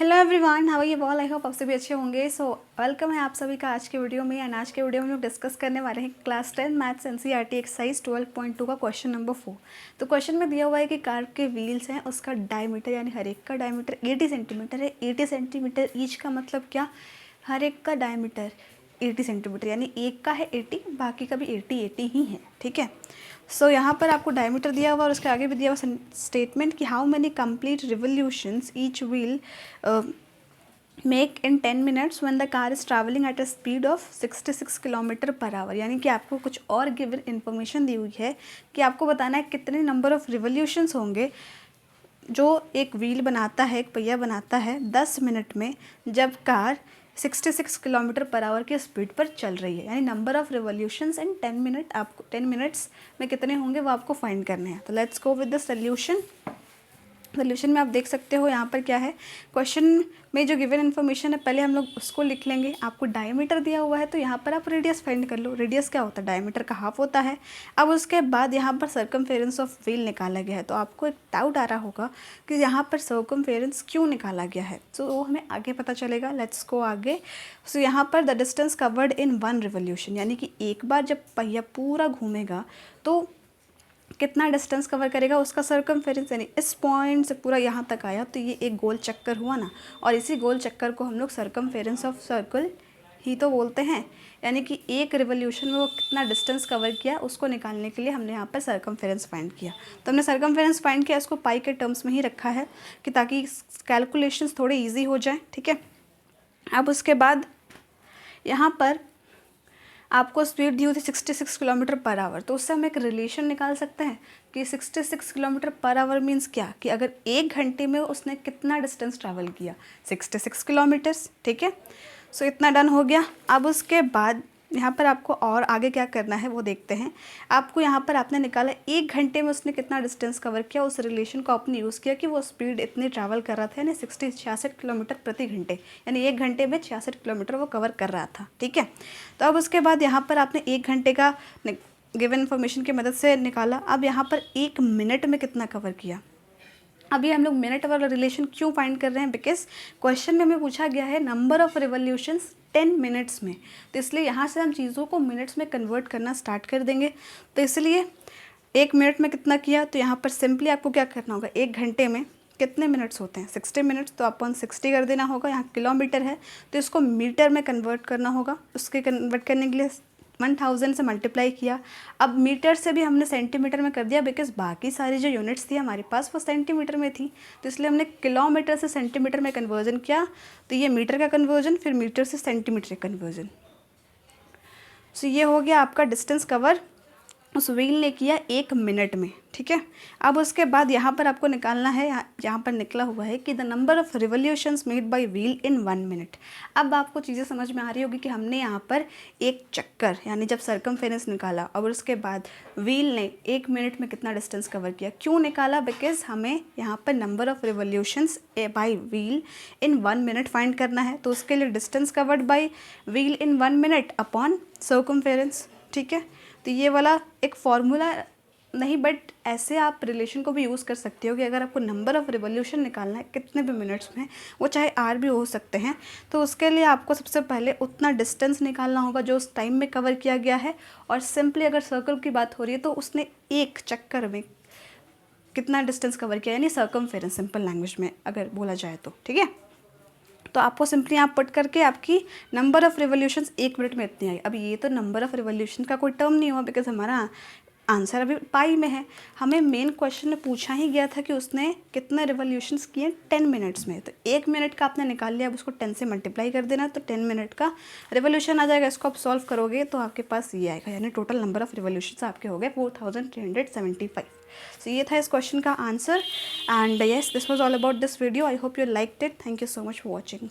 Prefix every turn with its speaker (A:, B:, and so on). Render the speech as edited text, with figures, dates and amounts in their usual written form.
A: Hello everyone, how are you all. I hope आप सभी अच्छे होंगे। सो वेलकम है आप सभी का आज के वीडियो में। एंड आज के वीडियो में हम लोग डिस्कस करने वाले हैं क्लास 10 मैथ्स एनसीईआरटी एक्सरसाइज 12.2 का क्वेश्चन नंबर 4। तो क्वेश्चन में दिया हुआ है कि कार के व्हील्स हैं, उसका डायमीटर यानी हर एक का डायमीटर 80 सेंटीमीटर है। 80 सेंटीमीटर ईच का मतलब क्या, हर एक का डायमीटर 80 सेंटीमीटर, यानी एक का है 80, बाकी का भी 80 ही है। ठीक है। सो यहाँ पर आपको डायमीटर दिया हुआ और उसके आगे भी दिया हुआ स्टेटमेंट कि how many complete revolutions each wheel make in 10 minutes when the car is travelling at a speed of 66 kilometre per hour. यानी कि आपको कुछ और गिवन इन्फॉर्मेशन दी हुई है कि आपको बताना है कितने नंबर ऑफ रिवोल्यूशंस होंगे जो एक व्हील बनाता है, एक पहिया बनाता है 10 मिनट में, जब कार 66 किलोमीटर पर आवर की स्पीड पर चल रही है। यानी number of revolutions in 10 minute, आपको 10 मिनट्स में कितने होंगे वो आपको फाइंड करने हैं। तो let's go with the solution. Solution में आप देख सकते हो यहाँ पर क्या है, क्वेश्चन में जो गिवन इन्फॉर्मेशन है पहले हम लोग उसको लिख लेंगे। आपको डायमीटर दिया हुआ है तो यहाँ पर आप रेडियस फाइंड कर लो। रेडियस क्या होता है, डायमीटर का हाफ होता है। अब उसके बाद यहाँ पर सर्कमफेरेंस ऑफ व्हील निकाला गया है। तो आपको एक डाउट आ रहा होगा कि यहाँ पर सर्कमफेरेंस क्यों निकाला गया है, तो वो हमें आगे पता चलेगा। लेट्स गो आगे। सो यहाँ पर the distance covered in 1 revolution, यानी कि एक बार जब पहिया पूरा घूमेगा तो कितना डिस्टेंस कवर करेगा, उसका सर्कमफेरेंस, यानी इस पॉइंट से पूरा यहाँ तक आया तो ये एक गोल चक्कर हुआ ना, और इसी गोल चक्कर को हम लोग सर्कमफेरेंस ऑफ सर्कल ही तो बोलते हैं। यानी कि एक रिवोल्यूशन में वो कितना डिस्टेंस कवर किया उसको निकालने के लिए हमने यहाँ पर सर्कमफेरेंस फाइंड किया। तो हमने सर्कमफेरेंस फाइंड किया, इसको पाई के टर्म्स में ही रखा है कि ताकि कैलकुलेशंस थोड़े ईजी हो जाए। ठीक है। अब उसके बाद यहाँ पर आपको स्पीड दी हुई थी 66 किलोमीटर पर आवर, तो उससे हम एक रिलेशन निकाल सकते हैं कि 66 किलोमीटर पर आवर मीन्स क्या, कि अगर एक घंटे में उसने कितना डिस्टेंस ट्रैवल किया, 66 किलोमीटर्स। ठीक है। सो इतना डन हो गया। अब उसके बाद यहाँ पर आपको और आगे क्या करना है वो देखते हैं। आपको यहाँ पर आपने निकाला एक घंटे में उसने कितना डिस्टेंस कवर किया, उस रिलेशन को आपने यूज़ किया कि वो स्पीड इतनी ट्रैवल कर रहा था, यानी 66 किलोमीटर प्रति घंटे, यानी एक घंटे में 66 किलोमीटर वो कवर कर रहा था। ठीक है। तो अब उसके बाद यहाँ पर आपने एक घंटे का गिवन इन्फॉर्मेशन की मदद से निकाला। अब यहाँ पर एक मिनट में कितना कवर किया। अभी हम लोग मिनट वाला रिलेशन क्यों फाइंड कर रहे हैं, बिकॉज क्वेश्चन में हमें पूछा गया है नंबर ऑफ रिवोल्यूशंस 10 मिनट्स में, तो इसलिए यहाँ से हम चीज़ों को मिनट्स में कन्वर्ट करना स्टार्ट कर देंगे। तो इसलिए एक मिनट में कितना किया, तो यहाँ पर सिंपली आपको क्या करना होगा, एक घंटे में कितने मिनट्स होते हैं, 60 मिनट्स, तो अपन 60 कर देना होगा। यहाँ किलोमीटर है तो इसको मीटर में कन्वर्ट करना होगा। उसके कन्वर्ट करने के लिए 1000 से मल्टीप्लाई किया। अब मीटर से भी हमने सेंटीमीटर में कर दिया, बिकॉज बाकी सारी जो यूनिट्स थी हमारे पास वो सेंटीमीटर में थी, तो इसलिए हमने किलोमीटर से सेंटीमीटर में कन्वर्जन किया। तो ये मीटर का कन्वर्जन, फिर मीटर से सेंटीमीटर का कन्वर्जन। सो ये हो गया आपका डिस्टेंस कवर उस व्हील ने किया एक मिनट में। ठीक है। अब उसके बाद यहाँ पर आपको निकालना है, यहाँ पर निकला हुआ है कि the number of revolutions made by wheel in 1 minute. अब आपको चीज़ें समझ में आ रही होगी कि हमने यहाँ पर एक चक्कर, यानी जब सर्कमफेरेंस निकाला और उसके बाद व्हील ने एक मिनट में कितना डिस्टेंस कवर किया। क्यों निकाला, बिकॉज हमें यहाँ पर number of revolutions by wheel in 1 minute find करना है। तो उसके लिए distance covered by wheel in 1 minute upon circumference. ठीक है। तो ये वाला एक फॉर्मूला नहीं, बट ऐसे आप रिलेशन को भी यूज़ कर सकते हो कि अगर आपको नंबर ऑफ़ रिवोल्यूशन निकालना है कितने भी मिनट्स में, वो चाहे आर भी हो सकते हैं, तो उसके लिए आपको सबसे पहले उतना डिस्टेंस निकालना होगा जो उस टाइम में कवर किया गया है। और सिंपली अगर सर्कल की बात हो रही है तो उसने एक चक्कर में कितना डिस्टेंस कवर किया, यानी सर्कमफेरेंस सिंपल लैंग्वेज में अगर बोला जाए तो। ठीक है। तो आपको सिंपली यहाँ पुट करके आपकी नंबर ऑफ़ रिवोल्यूशंस एक मिनट में इतनी आई। अब ये तो नंबर ऑफ़ रिवोल्यूशन का कोई टर्म नहीं हुआ, बिकॉज हमारा आंसर अभी पाई में है। हमें मेन क्वेश्चन में पूछा ही गया था कि उसने कितने रिवोल्यूशंस किए 10 मिनट्स में। तो एक मिनट का आपने निकाल लिया, अब उसको 10 से मल्टीप्लाई कर देना, तो 10 मिनट का रिवोल्यूशन आ जाएगा। इसको आप सॉल्व करोगे तो आपके पास ये आएगा, यानी टोटल नंबर ऑफ़ रिवोल्यूशंस आपके हो गए 4375। सो ये था इस क्वेश्चन का answer. And yes, this was all about this video. I hope you liked it. Thank you so much for watching.